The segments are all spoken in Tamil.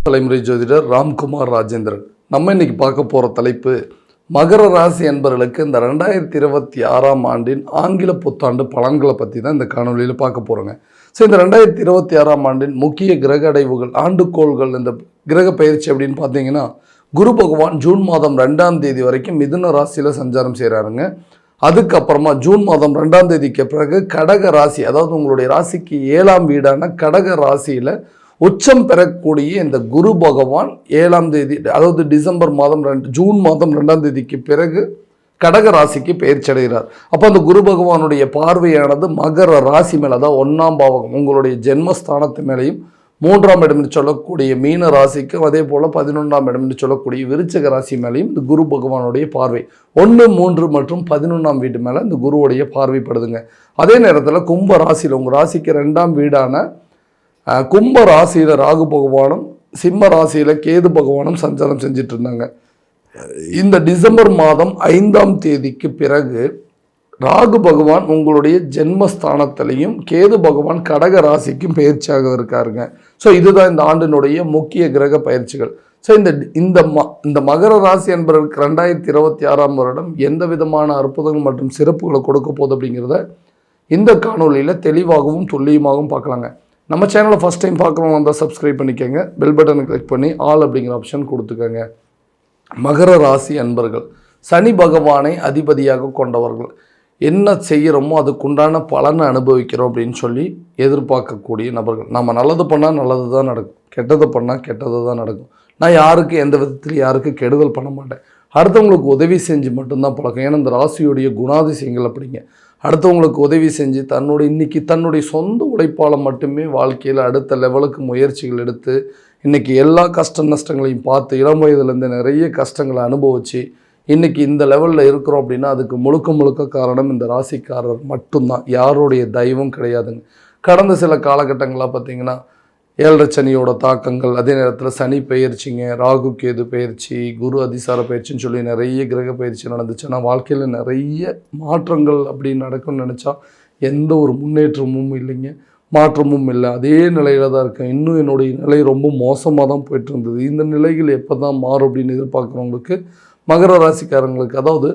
தலைமுறை ஜோதிடர் ராம்குமார் ராஜேந்திரன். நம்ம இன்னைக்கு பார்க்க போகிற தலைப்பு மகர ராசி அன்பர்களுக்கு இந்த 2026ஆம் ஆண்டின் ஆங்கில புத்தாண்டு பலன்களை பற்றி தான் இந்த காணொலியில் பார்க்க போகிறோங்க. ஸோ இந்த 2026ஆம் ஆண்டின் முக்கிய கிரக அடைவுகள், ஆண்டுகோள்கள், இந்த கிரக பயிற்சி அப்படின்னு பார்த்தீங்கன்னா, குரு பகவான் ஜூன் மாதம் 2ஆம் தேதி வரைக்கும் மிதுன ராசியில் சஞ்சாரம் செய்கிறாருங்க. அதுக்கப்புறமா ஜூன் மாதம் 2ஆம் தேதிக்கு பிறகு கடக ராசி, அதாவது உங்களுடைய ராசிக்கு 7ஆம் வீடான கடக ராசியில் உச்சம் பெறக்கூடிய இந்த குரு பகவான் 7ஆம் தேதி, அதாவது ஜூன் மாதம் 2ஆம் தேதிக்கு பிறகு கடக ராசிக்கு பெயர்ச்சி அடைகிறார். அப்போ அந்த குரு பகவானுடைய பார்வையானது மகர ராசி மேலே, அதாவது 1ஆம் பாவகம் உங்களுடைய ஜென்மஸ்தானத்து மேலேயும், 3ஆம் இடம் என்று சொல்லக்கூடிய மீன ராசிக்கும், அதே போல் 11ஆம் இடம் என்று சொல்லக்கூடிய விருச்சிக ராசி மேலேயும் இந்த குரு பகவானுடைய பார்வை 1, 3 மற்றும் 11ஆம் வீட்டு மேலே இந்த குருவுடைய பார்வைப்படுதுங்க. அதே நேரத்தில் கும்ப ராசியில், உங்கள் ராசிக்கு 2ஆம் வீடான கும்ப ராசியில் ராகு பகவானும், சிம்ம ராசியில் கேது பகவானும் சஞ்சாரம் செஞ்சிட்டு இருந்தாங்க. இந்த டிசம்பர் மாதம் 5ஆம் தேதிக்கு பிறகு ராகு பகவான் உங்களுடைய ஜென்மஸ்தானத்திலையும், கேது பகவான் கடக ராசிக்கும் பயிற்சியாக இருக்காருங்க. ஸோ இதுதான் இந்த ஆண்டினுடைய முக்கிய கிரக பயிற்சிகள். ஸோ இந்த மகர ராசி என்பவர்களுக்கு 2026ஆம் வருடம் எந்த விதமான அற்புதங்கள் மற்றும் சிறப்புகளை கொடுக்க போகுது அப்படிங்கிறத இந்த காணொலியில் தெளிவாகவும் துல்லியமாகவும் பார்க்கலாங்க. நம்ம சேனலை ஃபஸ்ட் டைம் பார்க்குறவங்க வந்தால் சப்ஸ்கிரைப் பண்ணிக்கோங்க, பெல் பட்டனை கிளிக் பண்ணி ஆல் அப்படிங்கிற ஆப்ஷன் கொடுத்துக்கோங்க. மகர ராசி அன்பர்கள் சனி பகவானை அதிபதியாக கொண்டவர்கள். என்ன செய்கிறோமோ அதுக்குண்டான பலனை அனுபவிக்கிறோம் அப்படின்னு சொல்லி எதிர்பார்க்கக்கூடிய நபர்கள். நம்ம நல்லது பண்ணால் நல்லது தான் நடக்கும், கெட்டது பண்ணால் கெட்டது தான் நடக்கும். நான் யாருக்கு எந்த விதத்துலையும் யாருக்கு கெடுதல் பண்ண மாட்டேன். அடுத்தவங்களுக்கு உதவி செஞ்சு மட்டும்தான் பழக்கம். ஏன்னா இந்த ராசியுடைய குணாதிசயங்கள் அப்படிங்க. அடுத்தவங்களுக்கு உதவி செஞ்சு தன்னுடைய சொந்த உழைப்பால் மட்டுமே வாழ்க்கையில் அடுத்த லெவலுக்கு முயற்சிகள் எடுத்து இன்றைக்கி எல்லா கஷ்ட நஷ்டங்களையும் பார்த்து இளம் வயதுலேருந்து நிறைய கஷ்டங்களை அனுபவித்து இன்றைக்கி இந்த லெவலில் இருக்கிறோம் அப்படின்னா அதுக்கு முழுக்க காரணம் இந்த ராசிக்காரர் மட்டும்தான். யாருடைய தெய்வம் கிடையாதுங்க. கடந்த சில காலகட்டங்களாக பார்த்திங்கன்னா 7 சனியோட தாக்கங்கள், அதே நேரத்தில் சனி பயிற்சிங்க, ராகு கேது பயிற்சி, குரு அதிசார பயிற்சின்னு சொல்லி நிறைய கிரக பயிற்சி நடந்துச்சு. ஆனால் வாழ்க்கையில் நிறைய மாற்றங்கள் அப்படி நடக்கும்னு நினச்சா எந்த ஒரு முன்னேற்றமும் இல்லைங்க, மாற்றமும் இல்லை. அதே நிலையில் தான் இருக்கேன். இன்னும் என்னுடைய நிலை ரொம்ப மோசமாக தான் போயிட்டு இருந்தது. இந்த நிலைகள் எப்போ தான் மாறும் அப்படின்னு எதிர்பார்க்குறவங்களுக்கு, மகர ராசிக்காரங்களுக்கு, அதாவது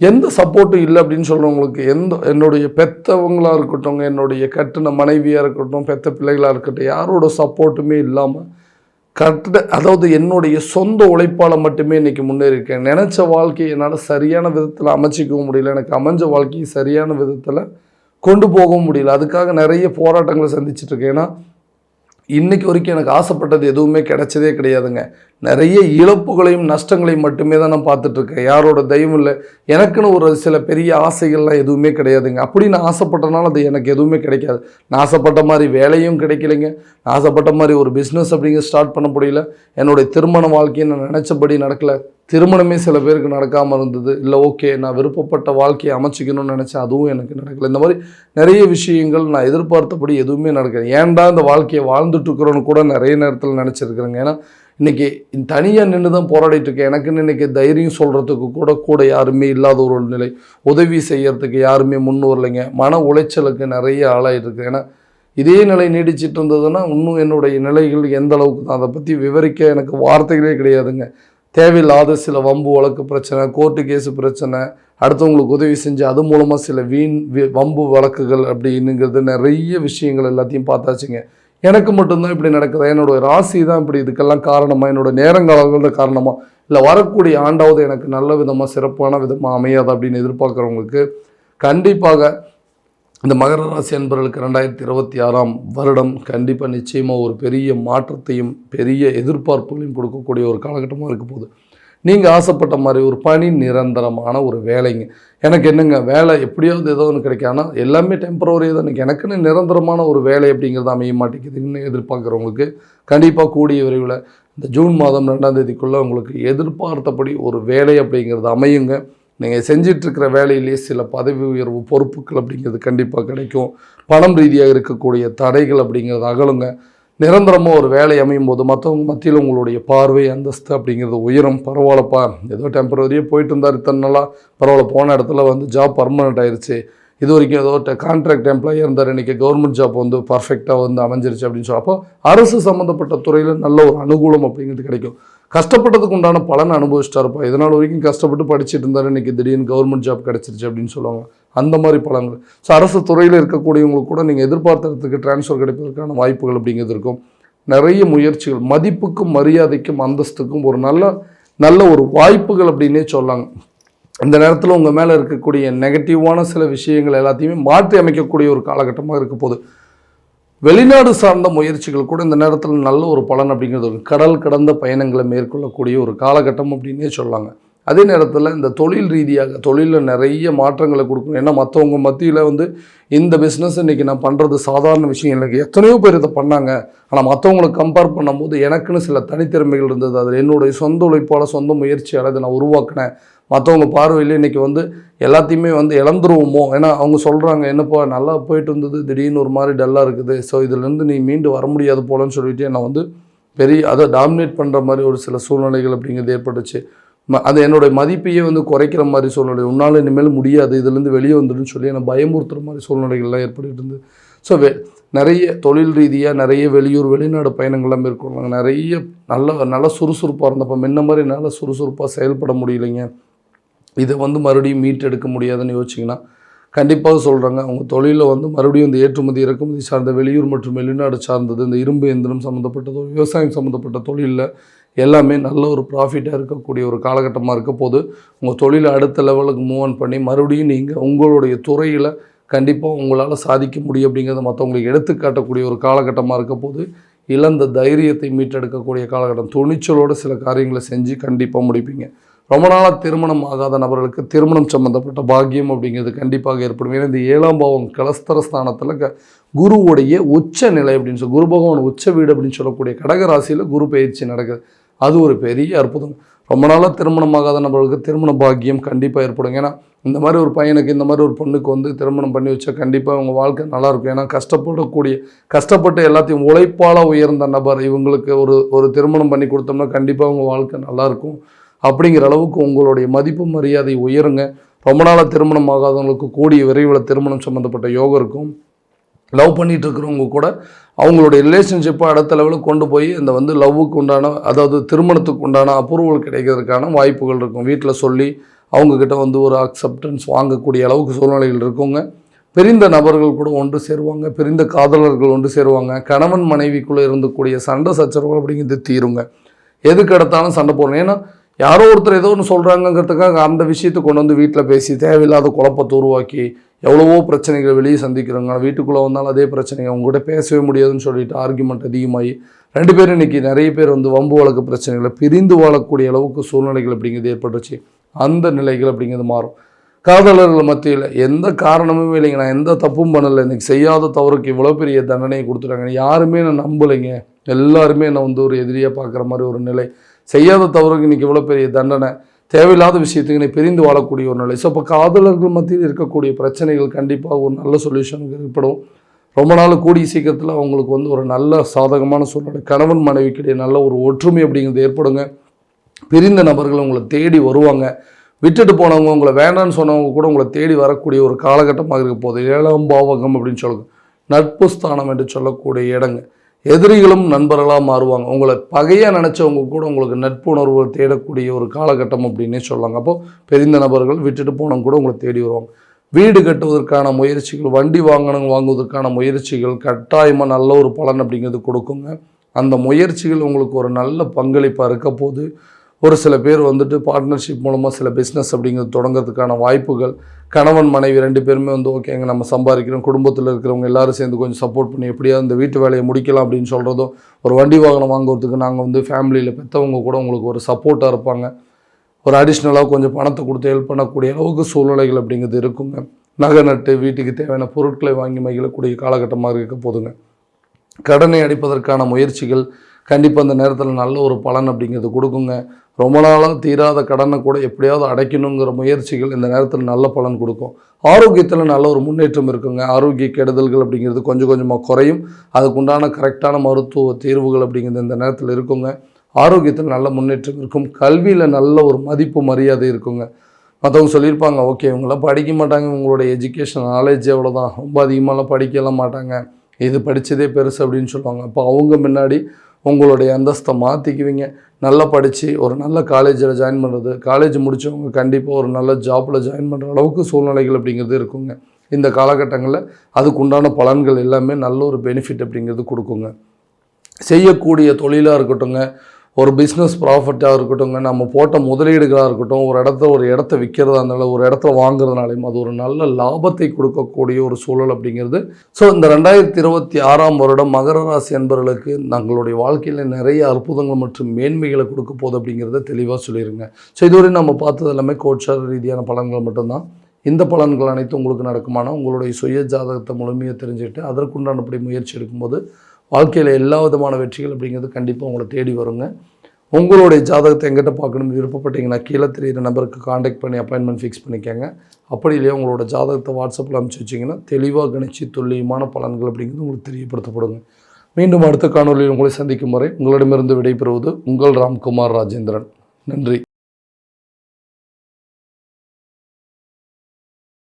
எந்த சப்போர்ட்டும் இல்லை அப்படின்னு சொல்கிறவங்களுக்கு, என்னுடைய பெற்றவங்களாக இருக்கட்டும், என்னுடைய கட்டின மனைவியாக இருக்கட்டும், பெற்ற பிள்ளைகளாக இருக்கட்டும், யாரோட சப்போர்ட்டுமே இல்லாமல் அதாவது என்னுடைய சொந்த உழைப்பால் மட்டுமே இன்றைக்கி முன்னேறியிருக்கேன். நினச்ச வாழ்க்கையை என்னால் சரியான விதத்தில் அமைச்சிக்கவும் முடியல, எனக்கு அமைஞ்ச வாழ்க்கையை சரியான விதத்தில் கொண்டு போகவும் முடியல. அதுக்காக நிறைய போராட்டங்களை சந்திச்சிட்ருக்கேன். ஏன்னா இன்றைக்கி வரைக்கும் எனக்கு ஆசைப்பட்டது எதுவுமே கிடைச்சதே கிடையாதுங்க. நிறைய இழப்புகளையும் நஷ்டங்களையும் மட்டுமே தான் நான் பார்த்துட்ருக்கேன். யாரோட தெய்வம் இல்லை, எனக்குன்னு ஒரு சில பெரிய ஆசைகள்லாம் எதுவுமே கிடையாதுங்க. அப்படி நான் ஆசைப்பட்டனால அது எனக்கு எதுவுமே கிடைக்காது. நான் ஆசைப்பட்ட மாதிரி வேலையும் கிடைக்கலைங்க, நான் ஆசைப்பட்ட மாதிரி ஒரு பிஸ்னஸ் அப்படிங்கிற ஸ்டார்ட் பண்ண முடியல. என்னுடைய திருமண வாழ்க்கையை நான் நினச்சபடி நடக்கலை. திருமணமே சில பேருக்கு நடக்காமல் இருந்தது. இல்லை ஓகே நான் விருப்பப்பட்ட வாழ்க்கையை அமைச்சிக்கணும்னு நினச்சேன், அதுவும் எனக்கு நடக்கலை. இந்த மாதிரி நிறைய விஷயங்கள் நான் எதிர்பார்த்தபடி எதுவுமே நடக்கலை. ஏன்டா இந்த வாழ்க்கையை வாழ்ந்துட்டுருக்குறோன்னு கூட நிறைய நேரத்தில் நினச்சிருக்கிறேங்க. ஏன்னா இன்றைக்கி தனியாக நின்று தான் போராடிட்டுருக்கேன். எனக்குன்னு இன்றைக்கி தைரியம் சொல்கிறதுக்கு கூட யாருமே இல்லாத ஒரு நிலை, உதவி செய்கிறதுக்கு யாருமே முன் வரலைங்க. மன உளைச்சலுக்கு நிறைய ஆளாயிருக்கு. ஏன்னா இதே நிலை நீடிச்சிட்டு இருந்ததுன்னா இன்னும் என்னுடைய நிலைகள் எந்த அளவுக்கு தான், அதை பற்றி விவரிக்க எனக்கு வார்த்தைகளே கிடையாதுங்க. தேவையில்லாத சில வம்பு வழக்கு பிரச்சனை, கோர்ட்டு கேஸு பிரச்சனை, அடுத்தவங்களுக்கு உதவி செஞ்சு அது மூலமாக சில வம்பு வழக்குகள் அப்படின்னுங்கிறது நிறைய விஷயங்கள் எல்லாத்தையும் பார்த்தாச்சுங்க. எனக்கு மட்டும்தான் இப்படி நடக்குது, என்னோடய ராசி தான் இப்படி இதுக்கெல்லாம் காரணமாக, என்னோடய நேரங்காலங்கள் காரணமாக, இல்லை வரக்கூடிய ஆண்டாவது எனக்கு நல்ல விதமாக சிறப்பான விதமாக அமையாது அப்படின்னு எதிர்பார்க்குறவங்களுக்கு கண்டிப்பாக இந்த மகர ராசி அன்பர்களுக்கு 2026ஆம் வருடம் கண்டிப்பாக நிச்சயமாக ஒரு பெரிய மாற்றத்தையும் பெரிய எதிர்பார்ப்புகளையும் கொடுக்கக்கூடிய ஒரு காலகட்டமாக இருக்க போகுது. நீங்கள் ஆசைப்பட்ட மாதிரி ஒரு பணி நிரந்தரமான ஒரு வேலைங்க. எனக்கு என்னங்க வேலை எப்படியாவது ஏதோ ஒன்று கிடைக்கும், ஆனால் எல்லாமே டெம்பரவரியாக தான். எனக்குன்னு நிரந்தரமான ஒரு வேலை அப்படிங்கிறது அமைய மாட்டேங்குதுன்னு எதிர்பார்க்குறவங்களுக்கு கண்டிப்பாக கூடிய விரைவில் இந்த ஜூன் மாதம் 2ஆம் தேதிக்குள்ளே உங்களுக்கு எதிர்பார்த்தபடி ஒரு வேலை அப்படிங்கிறது அமையுங்க. நீங்கள் செஞ்சிட்ருக்கிற வேலையிலேயே சில பதவி உயர்வு, பொறுப்புகள் அப்படிங்கிறது கண்டிப்பாக கிடைக்கும். பணம் ரீதியாக இருக்கக்கூடிய தடைகள் அப்படிங்கிறது அகலுங்க. நிரந்தரமாக ஒரு வேலை அமையும் போது மற்றவங்க மத்தியில் உங்களுடைய பார்வை, அந்தஸ்து அப்படிங்கிறது உயரம். பரவாயில்லப்பா, ஏதோ டெம்பரரியாக போயிட்டு இருந்தார் இத்தனை நாளாக, பரவாயில்ல, போன இடத்துல ஜாப் பர்மனெண்ட் ஆயிடுச்சு, இது வரைக்கும் ஏதோ கான்ட்ராக்ட் எம்ப்ளாயி இருந்தார், இன்றைக்கி கவர்மெண்ட் ஜாப் வந்து பர்ஃபெக்டாக வந்து அமைஞ்சிருச்சு அப்படின்னு சொல்லி. அப்போ அரசு சம்மந்தப்பட்ட துறையில் நல்ல ஒரு அனுகூலம் அப்படிங்கிறது கிடைக்கும். கஷ்டப்பட்டதுக்கு உண்டான பலனை அனுபவிச்சிட்டாருப்பா, இதனால் வரைக்கும் கஷ்டப்பட்டு படிச்சுட்டு இருந்தார், இன்றைக்கி திடீர்னு கவர்மெண்ட் ஜாப் கிடச்சிருச்சு அப்படின்னு சொல்லுவாங்க. அந்த மாதிரி பலன்கள். ஸோ அரசு துறையில் இருக்கக்கூடியவங்களுக்கு கூட நீங்கள் எதிர்பார்த்ததுக்கு டிரான்ஸ்ஃபர் கிடைப்பதற்கான வாய்ப்புகள் அப்படிங்கிறது இருக்கும். நிறைய முயற்சிகள், மதிப்புக்கும் மரியாதைக்கும் அந்தஸ்துக்கும் ஒரு நல்ல ஒரு வாய்ப்புகள் அப்படின்னே சொல்லாங்க. இந்த நேரத்தில் உங்கள் மேலே இருக்கக்கூடிய நெகட்டிவான சில விஷயங்கள் எல்லாத்தையுமே மாற்றி அமைக்கக்கூடிய ஒரு காலகட்டமாக இருக்க போகுது. வெளிநாடு சார்ந்த முயற்சிகள் கூட இந்த நேரத்தில் நல்ல ஒரு பலன் அப்படிங்கிறது இருக்கும். கடல் கடந்த பயணங்களை மேற்கொள்ளக்கூடிய ஒரு காலகட்டம் அப்படின்னே சொல்லாங்க. அதே நேரத்தில் இந்த தொழில் ரீதியாக தொழிலில் நிறைய மாற்றங்களை கொடுக்கணும். ஏன்னா மற்றவங்க மத்தியில் வந்து இந்த பிஸ்னஸ் இன்றைக்கி நான் பண்ணுறது சாதாரண விஷயம் இல்லை, எத்தனையோ பேர் இதை பண்ணாங்க, ஆனால் மற்றவங்களை கம்பேர் பண்ணும்போது எனக்குன்னு சில தனித்திறமைகள் இருந்தது, அதில் என்னுடைய சொந்த உழைப்பால் சொந்த முயற்சியால் அதை நான் உருவாக்கினேன். மற்றவங்க பார்வையில் இன்றைக்கி வந்து எல்லாத்தையுமே வந்து இழந்துருவோமோ, ஏன்னா அவங்க சொல்கிறாங்க என்னப்பா நல்லா போயிட்டு இருந்தது திடீர்னு ஒரு மாதிரி டல்லாக இருக்குது, ஸோ இதுலேருந்து நீ மீண்டு வர முடியாது போலன்னு சொல்லிட்டு என்னை வந்து அதை டாமினேட் பண்ணுற மாதிரி ஒரு சில சூழ்நிலைகள் அப்படிங்கிறது ஏற்பட்டுச்சு. அது என்னுடைய மதிப்பையே வந்து குறைக்கிற மாதிரி சூழ்நிலை, உன்னால் இனிமேல் முடியாது, இதுலேருந்து வெளியே வந்துடுன்னு சொல்லி என்னை பயமுறுத்துகிற மாதிரி சூழ்நிலைகள்லாம் ஏற்பட்டு இருந்தது. ஸோ நிறைய தொழில் ரீதியாக நிறைய வெளியூர் வெளிநாடு பயணங்கள்லாம் மேற்கொள்வாங்க. நிறைய நல்ல சுறுசுறுப்பாக இருந்தப்போ முன்ன மாதிரி நல்ல சுறுசுறுப்பாக செயல்பட முடியலைங்க, இதை வந்து மறுபடியும் மீட்டெடுக்க முடியாதுன்னு யோசிச்சிங்கன்னா கண்டிப்பாக சொல்கிறாங்க. அவங்க தொழிலில் வந்து மறுபடியும் இந்த ஏற்றுமதி இறக்குமதி சார்ந்த வெளியூர் மற்றும் வெளிநாடு சார்ந்தது, இந்த இரும்பு எந்திரம் சம்மந்தப்பட்டதோ விவசாயம் சம்மந்தப்பட்ட தொழிலில் எல்லாமே நல்ல ஒரு ப்ராஃபிட்டாக இருக்கக்கூடிய ஒரு காலகட்டமாக இருக்க போது உங்கள் தொழிலை அடுத்த லெவலுக்கு மூவ் ஆன் பண்ணி மறுபடியும் நீங்கள் உங்களுடைய துறையில் கண்டிப்பாக உங்களால் சாதிக்க முடியும் அப்படிங்கிறத மற்றவங்களுக்கு எடுத்துக்காட்டக்கூடிய ஒரு காலகட்டமாக இருக்க போது இழந்த தைரியத்தை மீட்டெடுக்கக்கூடிய காலகட்டம். துணிச்சலோடு சில காரியங்களை செஞ்சு கண்டிப்பாக முடிப்பீங்க. ரொம்ப நாளாக திருமணம் ஆகாத நபர்களுக்கு திருமணம் சம்மந்தப்பட்ட பாக்கியம் அப்படிங்கிறது கண்டிப்பாக ஏற்படும். ஏன்னா இந்த 7ஆம் பாவம் கலஸ்தரஸ்தானத்தில் குருவுடைய உச்ச நிலை அப்படின்னு சொல்லி, குரு பகவான் உச்ச வீடு அப்படின்னு சொல்லக்கூடிய கடகராசியில் குரு பயிற்சி நடக்குது. அது ஒரு பெரிய அற்புதம். ரொம்ப நாளாக திருமணம் ஆகாத நபர்களுக்கு திருமண பாக்கியம் கண்டிப்பாக ஏற்படும். ஏன்னா இந்த மாதிரி ஒரு பையனுக்கு இந்த மாதிரி ஒரு பொண்ணுக்கு வந்து திருமணம் பண்ணி வச்சா கண்டிப்பாக அவங்க வாழ்க்கை நல்லாயிருக்கும். ஏன்னா கஷ்டப்பட்டு எல்லாத்தையும் உழைப்பால் உயர்ந்த நபர் இவங்களுக்கு ஒரு திருமணம் பண்ணி கொடுத்தோம்னா கண்டிப்பாக அவங்க வாழ்க்கை நல்லாயிருக்கும். அப்படிங்கிற அளவுக்கு உங்களுடைய மதிப்பு மரியாதை உயருங்க. ரொம்ப நாளாக திருமணம் ஆகாதவங்களுக்கு கூடிய விரைவில் திருமணம் சம்மந்தப்பட்ட யோகம் இருக்கும். லவ் பண்ணிகிட்டு இருக்கிறவங்க கூட அவங்களுடைய ரிலேஷன்ஷிப்பை அடுத்த லெவலுக்கு கொண்டு போய் இந்த வந்து லவ்வுக்கு உண்டான அதாவது திருமணத்துக்கு உண்டான அப்ரூவல் கிடைக்கிறதுக்கான வாய்ப்புகள் இருக்கும். வீட்டில் சொல்லி அவங்கக்கிட்ட வந்து ஒரு அக்செப்டன்ஸ் வாங்கக்கூடிய அளவுக்கு சூழ்நிலைகள் இருக்குங்க. பிரிந்த நபர்கள் கூட ஒன்று சேருவாங்க, பிரிந்த காதலர்கள் ஒன்று சேருவாங்க. கணவன் மனைவிக்குள்ளே இருந்தக்கூடிய சண்டை சச்சரவுகள் அப்படிங்கிறது தீருங்க. எதுக்கு எடுத்தாலும் சண்டை போடணும். ஏன்னா யாரோ ஒருத்தர் ஏதோ ஒன்று சொல்கிறாங்கிறதுக்காக அந்த விஷயத்தை கொண்டு வந்து வீட்டில் பேசி தேவையில்லாத குழப்பத்தை உருவாக்கி எவ்வளவோ பிரச்சனைகளை வெளியே சந்திக்கிறோங்க. வீட்டுக்குள்ளே வந்தாலும் அதே பிரச்சனைங்க, அவங்ககிட்ட பேசவே முடியாதுன்னு சொல்லிட்டு ஆர்கியூமெண்ட் அதிகமாகி 2 பேரும் இன்றைக்கி நிறைய பேர் வந்து வம்பு வழக்கு பிரச்சனைகளை பிரிந்து வாழக்கூடிய அளவுக்கு சூழ்நிலைகள் அப்படிங்கிறது ஏற்பட்டுச்சு. அந்த நிலைகள் அப்படிங்கிறது மாறும். காதலர்கள் மத்தியில் எந்த காரணமுமே இல்லைங்க, நான் எந்த தப்பும் பண்ணலை, இன்றைக்கி செய்யாத தவறுக்கு இவ்வளோ பெரிய தண்டனையை கொடுத்துட்டாங்க, யாருமே நான் நம்பலைங்க, எல்லாருமே என்னை வந்து ஒரு எதிரியாக பார்க்குற மாதிரி ஒரு நிலை, செய்யாத தவறுக்கு இன்றைக்கி இவ்வளோ பெரிய தண்டனை, தேவையில்லாத விஷயத்துக்கு நீ பிரிந்து வாழக்கூடிய ஒரு நிலை. ஸோ இப்போ காதலர்கள் மத்தியில் இருக்கக்கூடிய பிரச்சனைகள் கண்டிப்பாக ஒரு நல்ல சொல்யூஷன் ஏற்படும். ரொம்ப நாள் கூடிய சீக்கிரத்தில் அவங்களுக்கு வந்து ஒரு நல்ல சாதகமான சூழ்நிலை, கணவன் மனைவிக்கிடையே நல்ல ஒரு ஒற்றுமை அப்படிங்கிறது ஏற்படுங்க. பிரிந்த நபர்கள் உங்களை தேடி வருவாங்க. விட்டுட்டு போனவங்க, உங்களை வேண்டான்னு சொன்னவங்க கூட உங்களை தேடி வரக்கூடிய ஒரு காலகட்டமாக இருக்க போகுது. 7ஆம் பாவகம் அப்படின்னு சொல்லுங்க, நட்பு ஸ்தானம் என்று சொல்லக்கூடிய இடங்க. எதிரிகளும் நண்பர்களாக மாறுவாங்க. உங்களை பகையாக நினச்சவங்க கூட உங்களுக்கு நட்புணர்வு தேடக்கூடிய ஒரு காலகட்டம் அப்படின்னே சொல்லலாங்க. அப்போது பிரிந்த நபர்கள் விட்டுட்டு போனவங்க கூட உங்களை தேடி வருவாங்க. வீடு கட்டுவதற்கான முயற்சிகள், வண்டி வாங்குவதற்கான முயற்சிகள் கட்டாயமாக நல்ல ஒரு பலன் அப்படிங்கிறது கொடுக்குங்க. அந்த முயற்சிகள் உங்களுக்கு ஒரு நல்ல பங்களிப்பாக இருக்க போது ஒரு சில பேர் வந்துட்டு பார்ட்னர்ஷிப் மூலமாக சில பிஸ்னஸ் அப்படிங்கிறது தொடங்கிறதுக்கான வாய்ப்புகள், கணவன் மனைவி 2 பேருமே வந்து ஓகேங்க நம்ம சம்பாதிக்கிறோம், குடும்பத்தில் இருக்கிறவங்க எல்லோரும் சேர்ந்து கொஞ்சம் சப்போர்ட் பண்ணி எப்படியாவது இந்த வீட்டு வேலையை முடிக்கலாம் அப்படின்னு சொல்கிறதோ, ஒரு வண்டி வாகனம் வாங்குறதுக்கு நாங்கள் வந்து ஃபேமிலியில் பெற்றவங்க கூட உங்களுக்கு ஒரு சப்போர்ட்டாக இருப்பாங்க. ஒரு அடிஷ்னலாக கொஞ்சம் பணத்தை கொடுத்து ஹெல்ப் பண்ணக்கூடிய அளவுக்கு சூழ்நிலைகள் அப்படிங்கிறது இருக்குங்க. நகை நட்டு வீட்டுக்கு தேவையான பொருட்களை வாங்கி மகிழக்கூடிய காலகட்டமாக இருக்க போதுங்க. கடனை அடைப்பதற்கான முயற்சிகள் கண்டிப்பாக அந்த நேரத்தில் நல்ல ஒரு பலன் அப்படிங்கிறது கொடுக்குங்க. ரொம்ப நாளாக தீராத கடனை கூட எப்படியாவது அடைக்கணுங்கிற முயற்சிகள் இந்த நேரத்தில் நல்ல பலன் கொடுக்கும். ஆரோக்கியத்தில் நல்ல ஒரு முன்னேற்றம் இருக்குங்க. ஆரோக்கிய கெடுதல்கள் அப்படிங்கிறது கொஞ்சம் கொஞ்சமாக குறையும். அதுக்குண்டான கரெக்டான மருத்துவ தீர்வுகள் அப்படிங்கிறது இந்த நேரத்தில் இருக்குங்க. ஆரோக்கியத்தில் நல்ல முன்னேற்றம் இருக்கும். கல்வியில் நல்ல ஒரு மதிப்பு மரியாதை இருக்குங்க. மற்றவங்க சொல்லியிருப்பாங்க, ஓகே இவங்களாம் படிக்க மாட்டாங்க, இவங்களோட எஜுகேஷன் நாலேஜ் எவ்வளோதான், ரொம்ப அதிகமாகலாம் படிக்கலாம் மாட்டாங்க, இது படித்ததே பெருசு அப்படின்னு சொல்லுவாங்க. அப்போ அவங்க முன்னாடி உங்களுடைய அந்தஸ்தை மாற்றிக்குவீங்க. நல்லா படித்து ஒரு நல்ல காலேஜில் ஜாயின் பண்ணுறது, காலேஜ் முடித்தவங்க கண்டிப்பாக ஒரு நல்ல ஜாப்பில் ஜாயின் பண்ணுற அளவுக்கு சூழ்நிலைகள் அப்படிங்கிறது இருக்குங்க. இந்த காலகட்டங்களில் அதுக்குண்டான பலன்கள் எல்லாமே நல்ல ஒரு பெனிஃபிட் அப்படிங்கிறது கொடுக்குங்க. செய்யக்கூடிய தொழிலாக இருக்கட்டுங்க, ஒரு பிஸ்னஸ் ப்ராஃபிட்டாக இருக்கட்டுங்க, நம்ம போட்ட முதலீடுகளாக இருக்கட்டும், ஒரு இடத்த விற்கிறதா இருந்தாலும், ஒரு இடத்த வாங்குறதுனாலையும் அது ஒரு நல்ல லாபத்தை கொடுக்கக்கூடிய ஒரு சூழல் அப்படிங்கிறது. ஸோ இந்த 2026ஆம் வருடம் மகர ராசி என்பவர்களுக்கு தங்களுடைய வாழ்க்கையில் நிறைய அற்புதங்கள் மற்றும் மேன்மைகளை கொடுக்க போகுது அப்படிங்கிறத தெளிவாக சொல்லிடுங்க. ஸோ இதுவரை நம்ம பார்த்தது எல்லாமே கோச்சார ரீதியான பலன்கள் மட்டும்தான். இந்த பலன்கள் அனைத்தும் உங்களுக்கு நடக்குமானா உங்களுடைய சுய ஜாதகத்தை முழுமையாக தெரிஞ்சுக்கிட்டு அதற்குண்டானபடி முயற்சி எடுக்கும்போது வாழ்க்கையில் எல்லா விதமான வெற்றிகள் அப்படிங்கிறது கண்டிப்பாக உங்களை தேடி வருங்க. உங்களுடைய ஜாதகத்தை எங்கிட்ட பார்க்கணும்னு விருப்பப்பட்டீங்கன்னா கீழே தெரியிற நம்பருக்கு காண்டாக்ட் பண்ணி அப்பாயின்மெண்ட் ஃபிக்ஸ் பண்ணிக்கோங்க. அப்படி இல்லையா உங்களோட ஜாதகத்தை வாட்ஸ்அப்பில் அனுப்பிச்சி வச்சிங்கன்னா தெளிவாக கணிச்சு துல்லியமான பலன்கள் அப்படிங்கிறது உங்களுக்கு தெரியப்படுத்தப்படுங்க. மீண்டும் அடுத்த காணொலியில் உங்களை சந்திக்கும் வரை உங்களிடமிருந்து விடைபெறுவது உங்கள் ராம்குமார் ராஜேந்திரன். நன்றி.